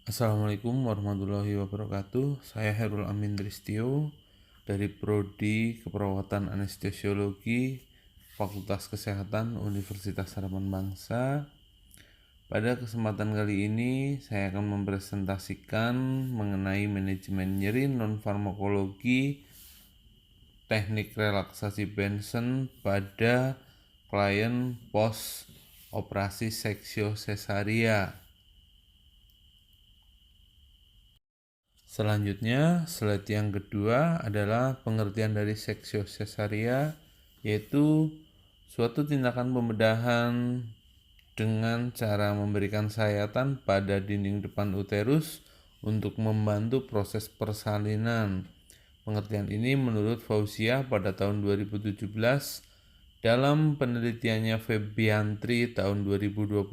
Assalamualaikum warahmatullahi wabarakatuh. Saya Herul Amin Tristio dari Prodi Keperawatan Anestesiologi Fakultas Kesehatan Universitas Harapan Bangsa. Pada kesempatan kali ini saya akan mempresentasikan mengenai manajemen nyeri non-farmakologi teknik relaksasi Benson pada klien post operasi seksio sesaria. Selanjutnya, slide yang kedua adalah pengertian dari seksio sesaria, yaitu suatu tindakan pembedahan dengan cara memberikan sayatan pada dinding depan uterus untuk membantu proses persalinan. Pengertian ini menurut Fauzia pada tahun 2017 dalam penelitiannya Febiantri tahun 2021.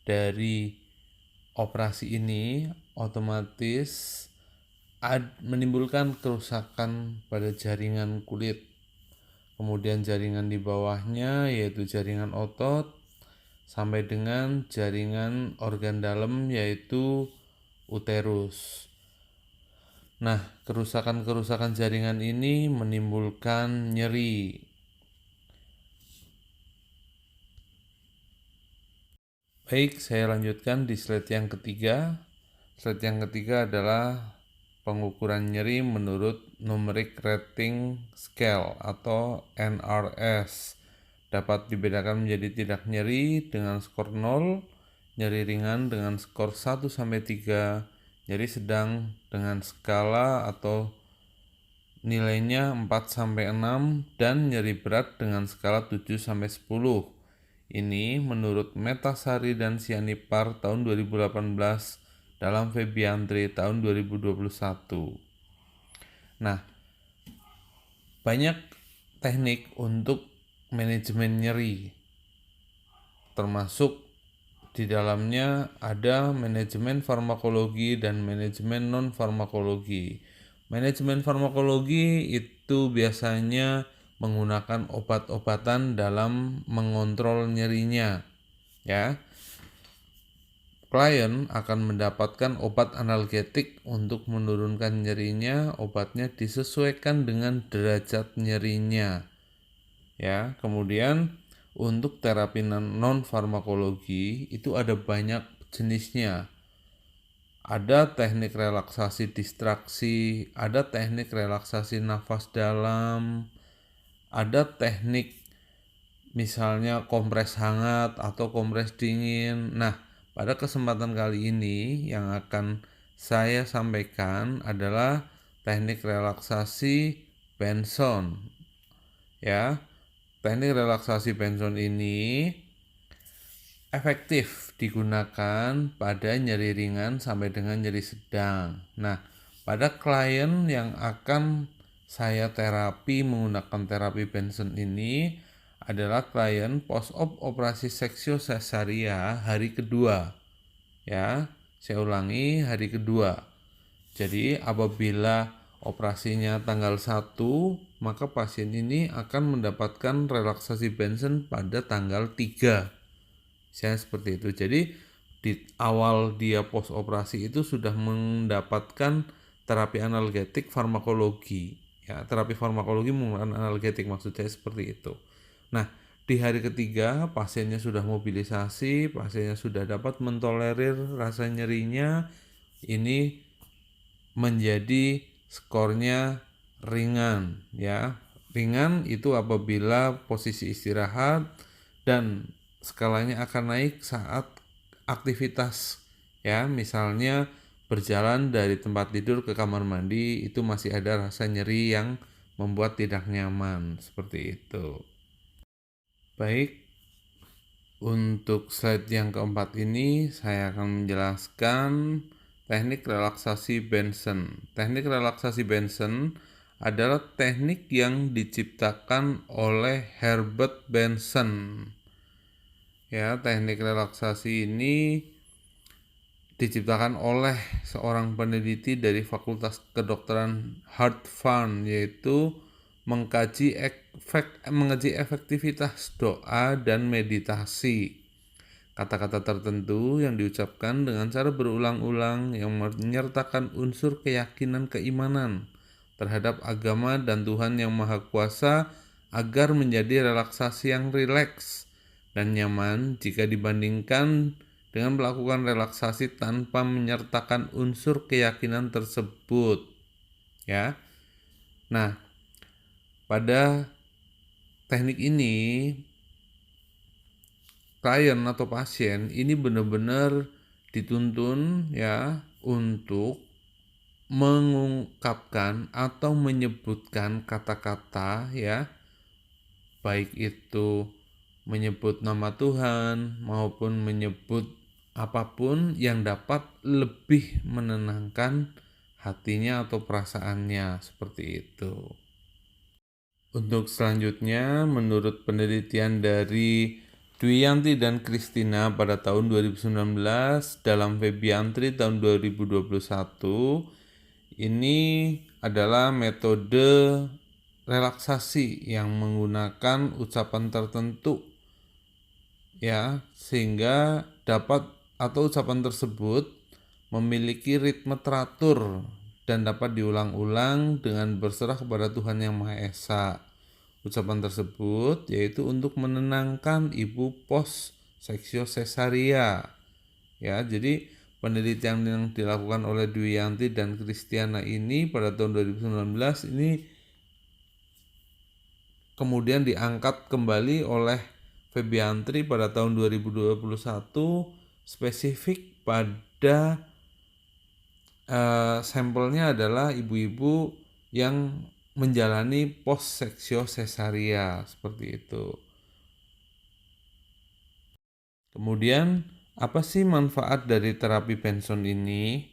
Dari operasi ini otomatis menimbulkan kerusakan pada jaringan kulit, kemudian jaringan di bawahnya yaitu jaringan otot, sampai dengan jaringan organ dalam yaitu uterus. Nah, kerusakan-kerusakan jaringan ini menimbulkan nyeri. Baik, saya lanjutkan di slide yang ketiga. Slide yang ketiga adalah pengukuran nyeri menurut Numeric Rating Scale atau NRS. Dapat dibedakan menjadi tidak nyeri dengan skor 0, nyeri ringan dengan skor 1-3, nyeri sedang dengan skala atau nilainya 4-6, dan nyeri berat dengan skala 7-10. Ini menurut Metasari dan Sianipar tahun 2018 dalam Febiantri tahun 2021. Nah, banyak teknik untuk manajemen nyeri, termasuk di dalamnya ada manajemen farmakologi dan manajemen non-farmakologi. Manajemen farmakologi itu biasanya menggunakan obat-obatan dalam mengontrol nyerinya, ya. Klien akan mendapatkan obat analgetik untuk menurunkan nyerinya. Obatnya disesuaikan dengan derajat nyerinya, ya. Kemudian untuk terapi non farmakologi itu ada banyak jenisnya. Ada teknik relaksasi distraksi, ada teknik relaksasi nafas dalam, ada teknik misalnya kompres hangat atau kompres dingin. Nah, pada kesempatan kali ini yang akan saya sampaikan adalah teknik relaksasi Benson. Ya, teknik relaksasi Benson ini efektif digunakan pada nyeri ringan sampai dengan nyeri sedang. Nah, pada klien yang akan saya terapi menggunakan terapi Benson ini adalah klien post-op operasi seksio sesaria hari kedua. Ya, saya ulangi, hari kedua. Jadi apabila operasinya tanggal 1, maka pasien ini akan mendapatkan relaksasi Benson pada tanggal 3. Saya seperti itu. Jadi di awal dia post operasi itu sudah mendapatkan terapi analgetik farmakologi. Ya, terapi farmakologi menggunakan analgetik, maksud saya seperti itu. Nah, di hari ketiga pasiennya sudah mobilisasi, pasiennya sudah dapat mentolerir rasa nyerinya. Ini menjadi skornya ringan, ya. Ringan itu apabila posisi istirahat, dan skalanya akan naik saat aktivitas, ya. Misalnya berjalan dari tempat tidur ke kamar mandi itu masih ada rasa nyeri yang membuat tidak nyaman, seperti itu. Baik, untuk slide yang keempat ini saya akan menjelaskan teknik relaksasi Benson. Teknik relaksasi Benson adalah teknik yang diciptakan oleh Herbert Benson. Ya, teknik relaksasi ini diciptakan oleh seorang peneliti dari Fakultas Kedokteran Harvard, yaitu mengaji efektivitas doa dan meditasi. Kata-kata tertentu yang diucapkan dengan cara berulang-ulang yang menyertakan unsur keyakinan keimanan terhadap agama dan Tuhan yang Maha Kuasa agar menjadi relaksasi yang rileks dan nyaman jika dibandingkan dengan melakukan relaksasi tanpa menyertakan unsur keyakinan tersebut. Ya. Nah, pada teknik ini klien atau pasien ini benar-benar dituntun ya untuk mengungkapkan atau menyebutkan kata-kata ya, baik itu menyebut nama Tuhan maupun menyebut apapun yang dapat lebih menenangkan hatinya atau perasaannya, seperti itu. Untuk selanjutnya, menurut penelitian dari Dwiyanti dan Kristina pada tahun 2019 dalam Febiantri tahun 2021, ini adalah metode relaksasi yang menggunakan ucapan tertentu ya, sehingga dapat atau ucapan tersebut memiliki ritme teratur dan dapat diulang-ulang dengan berserah kepada Tuhan Yang Maha Esa. Ucapan tersebut yaitu untuk menenangkan ibu pos seksio sesaria. Ya, jadi penelitian yang dilakukan oleh Dwiyanti dan Kristiana ini pada tahun 2019 ini kemudian diangkat kembali oleh Febiantri pada tahun 2021 spesifik pada sampelnya adalah ibu-ibu yang menjalani post seksio sesaria, seperti itu. Kemudian apa sih manfaat dari terapi Benson ini?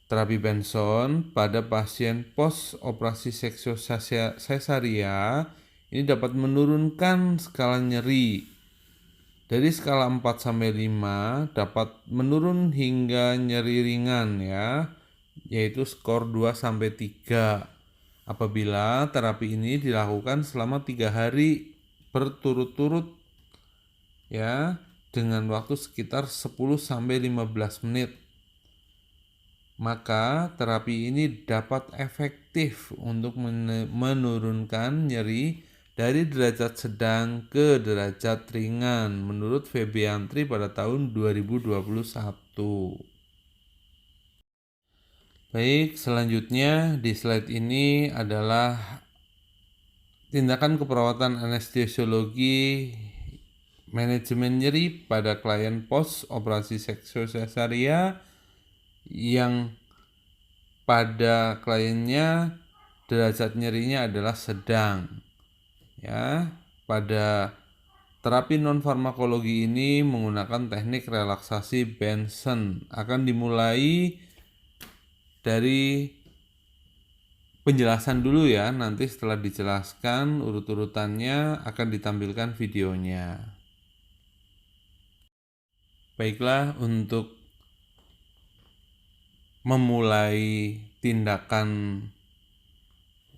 Terapi Benson pada pasien post operasi seksio sesaria ini dapat menurunkan skala nyeri dari skala 4 sampai 5 dapat menurun hingga nyeri ringan ya, yaitu skor 2 sampai 3 apabila terapi ini dilakukan selama 3 hari berturut-turut ya, dengan waktu sekitar 10 sampai 15 menit. Maka terapi ini dapat efektif untuk menurunkan nyeri dari derajat sedang ke derajat ringan menurut Febiantri pada tahun 2021. Baik, selanjutnya di slide ini adalah tindakan keperawatan anestesiologi manajemen nyeri pada klien post operasi seksio sesaria yang pada kliennya derajat nyerinya adalah sedang. Ya, pada terapi non-farmakologi ini menggunakan teknik relaksasi Benson. Akan dimulai dari penjelasan dulu ya, nanti setelah dijelaskan urut-urutannya akan ditampilkan videonya. Baiklah, untuk memulai tindakan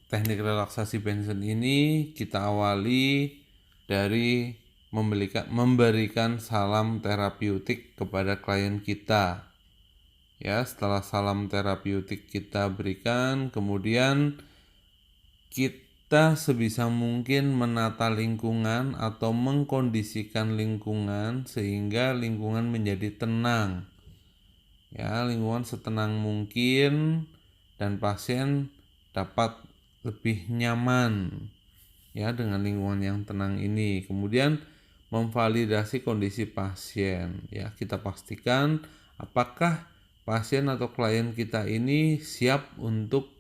teknik relaksasi Benson ini kita awali dari memberikan salam terapeutik kepada klien kita. Ya, setelah salam terapeutik kita berikan, kemudian kita sebisa mungkin menata lingkungan atau mengkondisikan lingkungan sehingga lingkungan menjadi tenang. Ya, lingkungan setenang mungkin dan pasien dapat lebih nyaman ya dengan lingkungan yang tenang ini. Kemudian memvalidasi kondisi pasien ya, kita pastikan apakah pasien atau klien kita ini siap untuk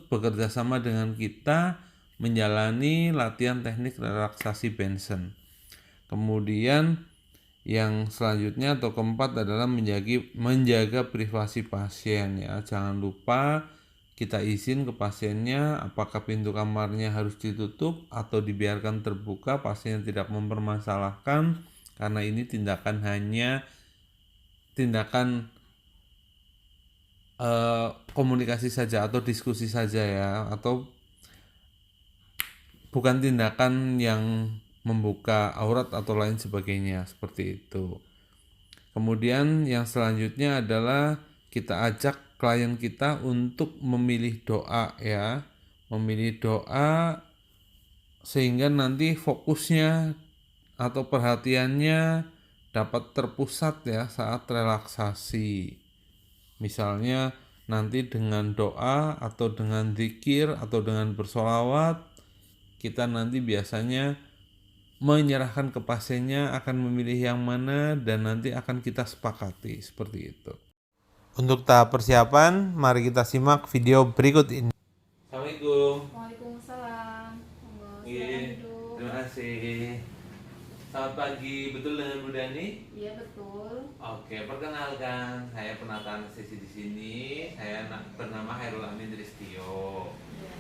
bekerja sama dengan kita menjalani latihan teknik relaksasi Benson. Kemudian yang selanjutnya atau keempat adalah menjaga privasi pasien ya. Jangan lupa kita izin ke pasiennya apakah pintu kamarnya harus ditutup atau dibiarkan terbuka. Pasien tidak mempermasalahkan karena ini tindakan komunikasi saja atau diskusi saja ya, atau bukan tindakan yang membuka aurat atau lain sebagainya, seperti itu. Kemudian yang selanjutnya adalah kita ajak klien kita untuk memilih doa ya. Memilih doa sehingga nanti fokusnya atau perhatiannya dapat terpusat ya saat relaksasi. Misalnya nanti dengan doa atau dengan zikir atau dengan bersolawat, kita nanti biasanya menyerahkan ke pasiennya akan memilih yang mana dan nanti akan kita sepakati seperti itu. Untuk tahap persiapan, mari kita simak video berikut ini. Assalamualaikum. Waalaikumsalam. Monggo, Iya, silakan duduk. terima kasih. Selamat pagi, betul dengan Bu Dani? Iya betul. Oke, perkenalkan, saya penata anestesi di sini. Saya bernama Hairul Amin Ristio. Iya.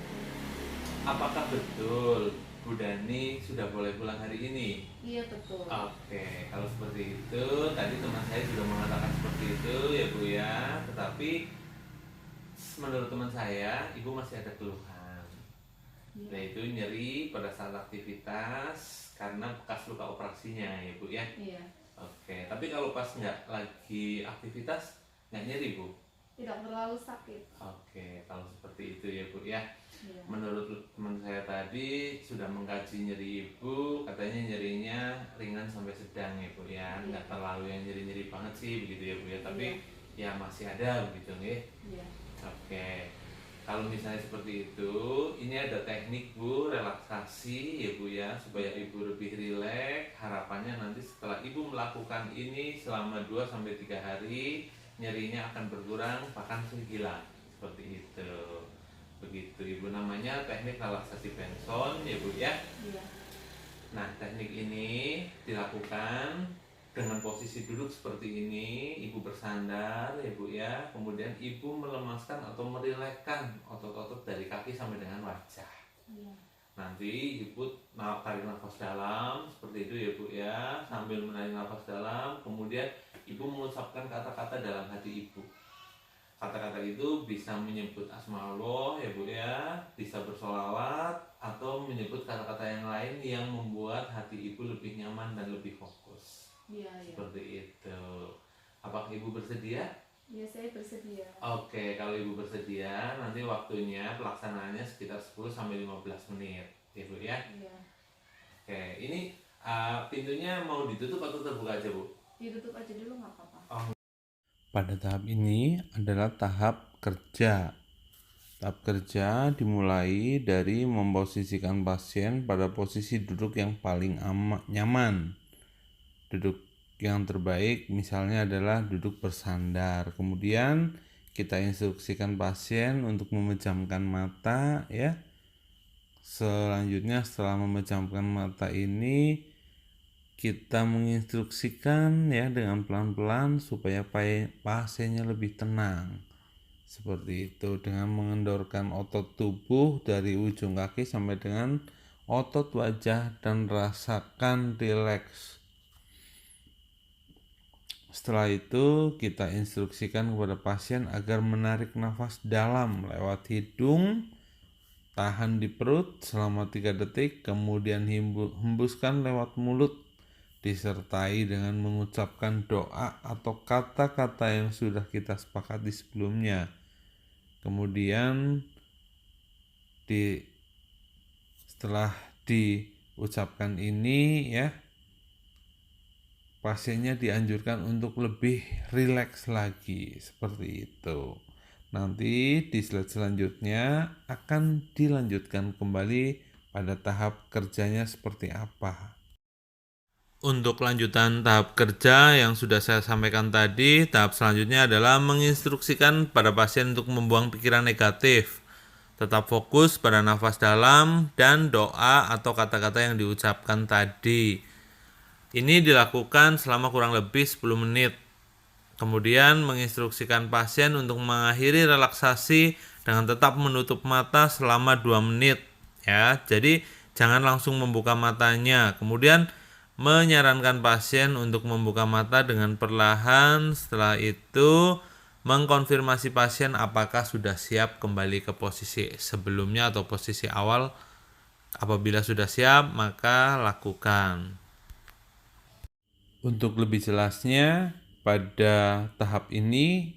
Apakah betul Bu Dani sudah boleh pulang hari ini? Iya betul. Oke, kalau seperti itu, tadi teman saya sudah mengatakan seperti itu ya Bu ya. Tetapi menurut teman saya, Ibu masih ada keluhan, Iya. yaitu nyeri pada saat aktivitas karena bekas luka operasinya ya Bu ya. Iya. Oke, tapi kalau pas nggak lagi aktivitas nggak nyeri Bu? Tidak terlalu sakit. Oke, kalau seperti itu ya Bu ya. Iya. Menurut teman saya tadi sudah mengkaji nyeri Ibu, katanya nyerinya ringan sampai sedang ya Bu ya. Iya. Nggak terlalu yang nyeri-nyeri banget sih begitu ya Bu ya. Tapi Iya. ya masih ada begitu nih. Iya. Oke, kalau misalnya seperti itu, ini ada teknik Bu, relaksasi ya Bu ya, supaya Ibu lebih rileks. Harapannya nanti setelah Ibu melakukan ini selama 2-3 hari, nyerinya akan berkurang, bahkan hilang. Seperti itu. Begitu Ibu, namanya teknik relaksasi Benson ya Bu ya. Iya. Nah, teknik ini dilakukan dengan posisi duduk seperti ini, Ibu bersandar ya Bu ya. Kemudian Ibu melemaskan atau merilekkan otot-otot dari kaki sampai dengan wajah. Iya. Nanti Ibu tarik nafas dalam seperti itu ya Bu ya. Sambil menarik nafas dalam, kemudian Ibu mengucapkan kata-kata dalam hati Ibu. Kata-kata itu bisa menyebut asma Allah ya Bu ya, bisa bersolawat atau menyebut kata-kata yang lain yang membuat hati Ibu lebih nyaman dan lebih fokus. Iya. Seperti itu. Apakah Ibu bersedia? Iya, saya bersedia. Oke, kalau Ibu bersedia, nanti waktunya pelaksanaannya sekitar 10-15 menit ya Bu ya. Iya. Oke, ini pintunya mau ditutup atau terbuka aja Bu? Ditutup aja dulu nggak apa-apa. Pada tahap ini adalah tahap kerja. Tahap kerja dimulai dari memposisikan pasien pada posisi duduk yang paling nyaman. Duduk yang terbaik misalnya adalah duduk bersandar. Kemudian kita instruksikan pasien untuk memejamkan mata ya. Selanjutnya setelah memejamkan mata ini kita menginstruksikan ya dengan pelan-pelan supaya pasiennya lebih tenang. Seperti itu, dengan mengendorkan otot tubuh dari ujung kaki sampai dengan otot wajah dan rasakan rileks. Setelah itu kita instruksikan kepada pasien agar menarik nafas dalam lewat hidung, tahan di perut selama 3 detik, kemudian hembuskan lewat mulut, disertai dengan mengucapkan doa atau kata-kata yang sudah kita sepakati sebelumnya. Kemudian setelah diucapkan ini ya, pasiennya dianjurkan untuk lebih rileks lagi seperti itu. Nanti di slide selanjutnya akan dilanjutkan kembali pada tahap kerjanya seperti apa. Untuk lanjutan tahap kerja yang sudah saya sampaikan tadi, tahap selanjutnya adalah menginstruksikan pada pasien untuk membuang pikiran negatif. Tetap fokus pada nafas dalam dan doa atau kata-kata yang diucapkan tadi. Ini dilakukan selama kurang lebih 10 menit. Kemudian menginstruksikan pasien untuk mengakhiri relaksasi dengan tetap menutup mata selama 2 menit ya. Jadi jangan langsung membuka matanya. Kemudian menyarankan pasien untuk membuka mata dengan perlahan. Setelah itu mengkonfirmasi pasien apakah sudah siap kembali ke posisi sebelumnya atau posisi awal Apabila sudah siap, maka lakukan. Untuk lebih jelasnya, pada tahap ini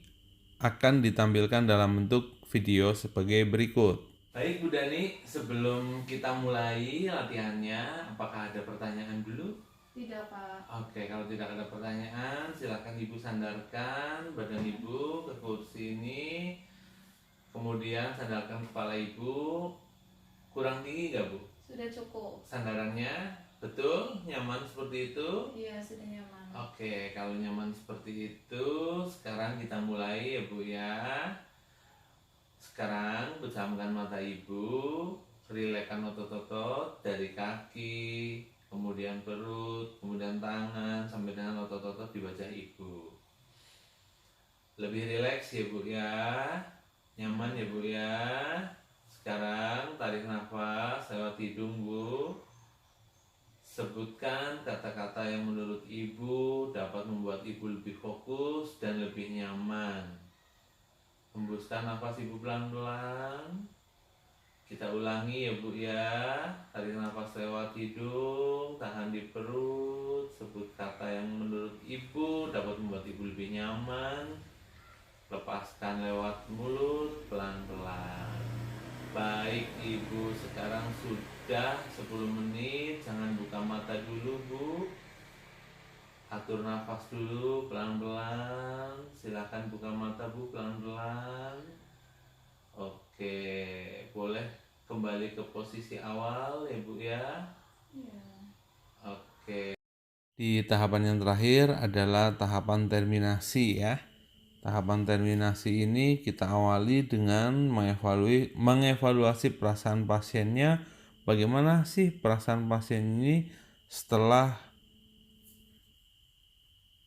akan ditampilkan dalam bentuk video sebagai berikut. Baik Bu Dani, sebelum kita mulai latihannya, apakah ada pertanyaan dulu? Tidak, Pak. Oke, kalau tidak ada pertanyaan, silakan Ibu sandarkan badan Ibu ke kursi ini. Kemudian sandarkan kepala Ibu. Kurang tinggi nggak Bu? Sudah cukup. Sandarannya betul? Nyaman seperti itu? Iya, sudah nyaman. Oke, kalau nyaman seperti itu, sekarang kita mulai ya Bu ya. Sekarang pejamkan mata Ibu, rilekkan otot-otot dari kaki, kemudian perut, kemudian tangan, sampai dengan otot-otot di wajah Ibu. Lebih rileks ya Bu ya, nyaman ya Bu ya. Sekarang tarik nafas lewat hidung Bu. Sebutkan kata-kata yang menurut Ibu dapat membuat Ibu lebih fokus dan lebih nyaman. Hembuskan nafas Ibu pelan-pelan. Kita ulangi ya Bu ya. Tarik nafas lewat hidung, tahan di perut. Sebut kata yang menurut Ibu dapat membuat Ibu lebih nyaman. Lepaskan lewat mulut pelan-pelan. Baik Ibu, sekarang sudah 10 menit. Jangan buka mata dulu Bu. Atur nafas dulu pelan-pelan. Silakan buka mata Bu pelan-pelan. Oke, boleh kembali ke posisi awal ya Bu ya. Iya. Oke. Di tahapan yang terakhir adalah tahapan terminasi ya. Tahapan terminasi ini kita awali dengan mengevaluasi perasaan pasiennya. Bagaimana sih perasaan pasien ini setelah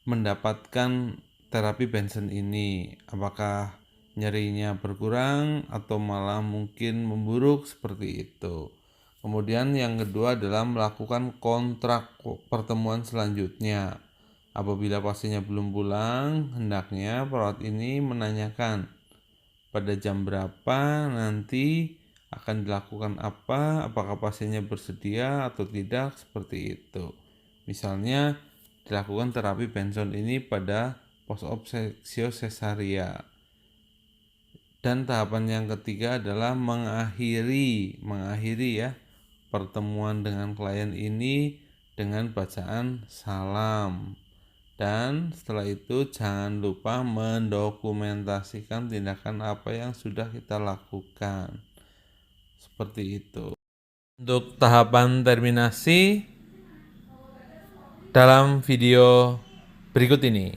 mendapatkan terapi Benson ini? Apakah nyerinya berkurang atau malah mungkin memburuk seperti itu? Kemudian yang kedua adalah melakukan kontrak pertemuan selanjutnya. Apabila pasiennya belum pulang, hendaknya perawat ini menanyakan pada jam berapa nanti akan dilakukan apa, apakah pasiennya bersedia atau tidak, seperti itu. Misalnya dilakukan terapi Benson ini pada post-op seksio cesaria. Dan tahapan yang ketiga adalah mengakhiri ya pertemuan dengan klien ini dengan bacaan salam. Dan setelah itu jangan lupa mendokumentasikan tindakan apa yang sudah kita lakukan. Seperti itu. Untuk tahapan terminasi dalam video berikut ini.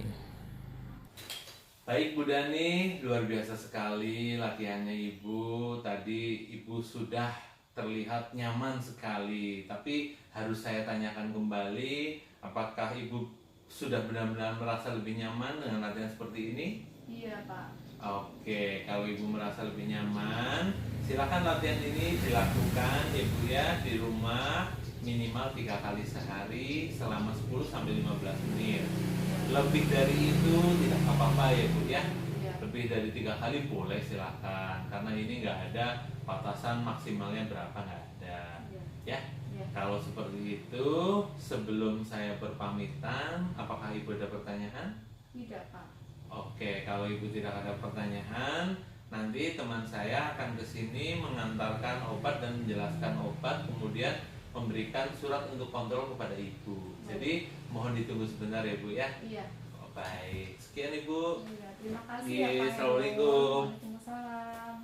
Baik Bu Dani, luar biasa sekali latihannya Ibu. Tadi Ibu sudah terlihat nyaman sekali. Tapi harus saya tanyakan kembali, apakah Ibu sudah benar-benar merasa lebih nyaman dengan latihan seperti ini? Iya, Pak. Oke, kalau Ibu merasa lebih nyaman, silakan latihan ini dilakukan Ibu ya di rumah minimal 3 kali sehari selama 10-15 menit. Lebih dari itu tidak apa-apa ya Bu ya. Iya. Lebih dari 3 kali boleh silakan, karena ini nggak ada batasan maksimalnya berapa, nggak ada. Iya. Ya. Iya. Kalau seperti itu, sebelum saya berpamitan, apakah Ibu ada pertanyaan? Tidak, Pak. Oke, kalau Ibu tidak ada pertanyaan, nanti teman saya akan ke sini mengantarkan obat dan menjelaskan obat, kemudian memberikan surat untuk kontrol kepada Ibu. Jadi mohon ditunggu sebentar ya Bu ya. Iya. Oh, baik, sekian Ibu. Iya, terima kasih Oke, ya, Pak. Assalamualaikum. Waalaikumsalam.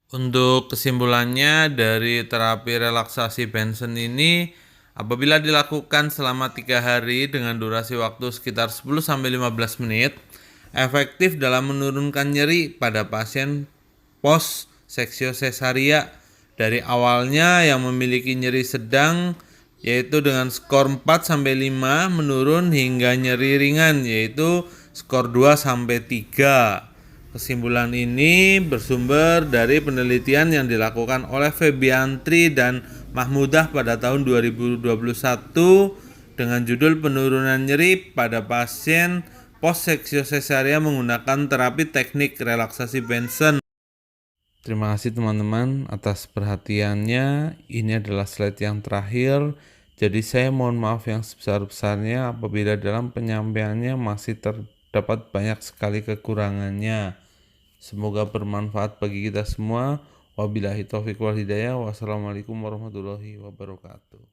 Untuk kesimpulannya dari terapi relaksasi Benson ini, apabila dilakukan selama 3 hari dengan durasi waktu sekitar 10-15 menit, efektif dalam menurunkan nyeri pada pasien post seksio cesaria dari awalnya yang memiliki nyeri sedang yaitu dengan skor 4-5 menurun hingga nyeri ringan yaitu skor 2-3. Kesimpulan ini bersumber dari penelitian yang dilakukan oleh Febiantri dan Mahmudah pada tahun 2021 dengan judul penurunan nyeri pada pasien post seksio cesaria menggunakan terapi teknik relaksasi Benson. Terima kasih teman-teman atas perhatiannya. Ini adalah slide yang terakhir. Jadi saya mohon maaf yang sebesar-besarnya apabila dalam penyampaiannya masih terdapat banyak sekali kekurangannya. Semoga bermanfaat bagi kita semua. Wabillahi taufiq wal hidayah. Wassalamualaikum warahmatullahi wabarakatuh.